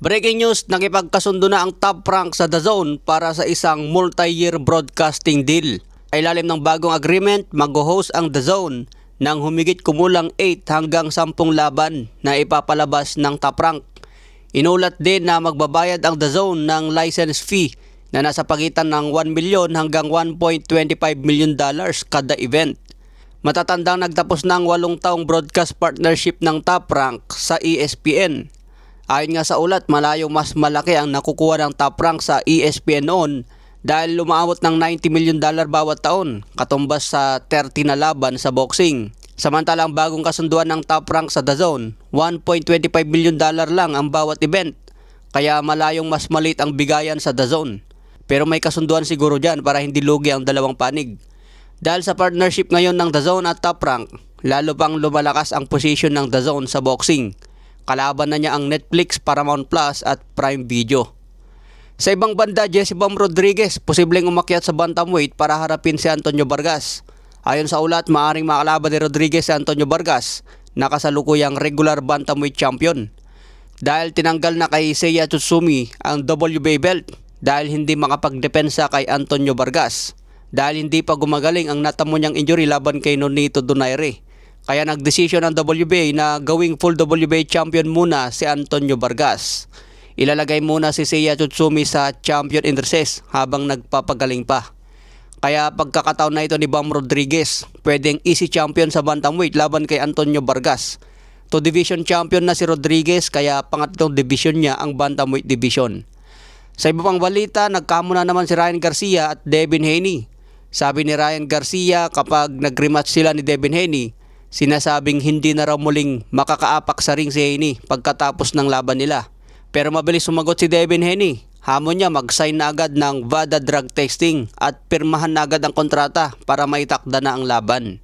Breaking news, nakipagkasundo na ang Top Rank sa DAZN para sa isang multi-year broadcasting deal. Ay ilalim ng bagong agreement, mag-host ang DAZN ng humigit kumulang 8 hanggang 10 laban na ipapalabas ng Top Rank. Inulat din na magbabayad ang DAZN ng license fee na nasa pagitan ng 1 million hanggang 1.25 million dollars kada event. Matatandang nagtapos ng 8 taong broadcast partnership ng Top Rank sa ESPN. Ayon nga sa ulat, malayong mas malaki ang nakukuha ng Top Rank sa ESPN noon dahil lumaabot ng 90 million dollar bawat taon, katumbas sa 30 na laban sa boxing. Samantalang bagong kasunduan ng Top Rank sa DAZN, 1.25 million dollar lang ang bawat event, kaya malayong mas maliit ang bigayan sa DAZN. Pero may kasunduan siguro dyan para hindi lugi ang dalawang panig. Dahil sa partnership ngayon ng DAZN at Top Rank, lalo pang lumalakas ang posisyon ng DAZN sa boxing. Kalaban na niya ang Netflix, Paramount Plus at Prime Video. Sa ibang banda, Jesse Bam Rodriguez posibleng umakyat sa bantamweight para harapin si Antonio Vargas. Ayon sa ulat, maaaring makalaban ni Rodriguez si Antonio Vargas na kasalukuyang regular bantamweight champion. Dahil tinanggal na kay Seiya Tsutsumi ang WBA belt dahil hindi makapagdepensa kay Antonio Vargas. Dahil hindi pa gumagaling ang natamo niyang injury laban kay Nonito Donaire. Kaya nagdesisyon ang WBA na gawing full WBA champion muna si Antonio Vargas. Ilalagay muna si Seiya Tsutsumi sa champion in recess habang nagpapagaling pa. Kaya pagkakataon na ito ni Bam Rodriguez, pwedeng easy champion sa bantamweight laban kay Antonio Vargas. To division champion na si Rodriguez, kaya pangatlong division niya ang bantamweight division. Sa iba pang balita, nagkamo na naman si Ryan Garcia at Devin Haney. Sabi ni Ryan Garcia, kapag nag-rematch sila ni Devin Haney, sinasabing hindi na raw muling makakaapak sa ring si Haney pagkatapos ng laban nila. Pero mabilis sumagot si Devin Haney. Hamon niya mag-sign na agad ng VADA drug testing at pirmahan na agad ang kontrata para maitakda na ang laban.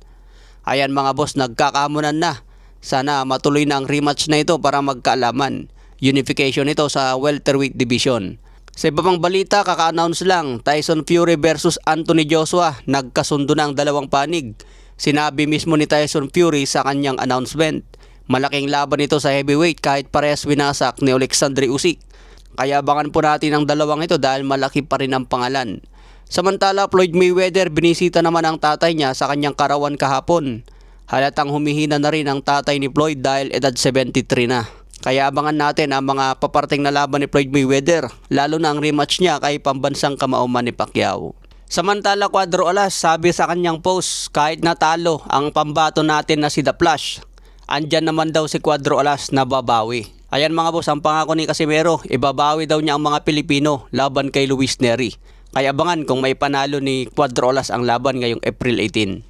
Ayan mga boss, nagkakahamonan na. Sana matuloy na ang rematch na ito para magkaalaman. Unification ito sa welterweight division. Sa iba pang balita, kaka-announce lang, Tyson Fury versus Anthony Joshua, nagkasundo na ang dalawang panig. Sinabi mismo ni Tyson Fury sa kanyang announcement, malaking laban ito sa heavyweight kahit parehas winasak ni Alexandre Usyk. Kaya abangan po natin ang dalawang ito dahil malaki pa rin ang pangalan. Samantala, Floyd Mayweather binisita naman ang tatay niya sa kanyang karawan kahapon. Halatang humihina na rin ang tatay ni Floyd dahil edad 73 na. Kaya abangan natin ang mga paparting na laban ni Floyd Mayweather, lalo na ang rematch niya kay pambansang kamauman ni Pacquiao. Samantala, Cuadro Alas sabi sa kanyang post, kahit natalo ang pambato natin na si The Flash, andyan naman daw si Cuadro Alas na babawi. Ayan mga boss, ang pangako ni Casimero, ibabawi daw niya ang mga Pilipino laban kay Luis Nery. Kaya abangan kung may panalo ni Cuadro Alas ang laban ngayong April 18.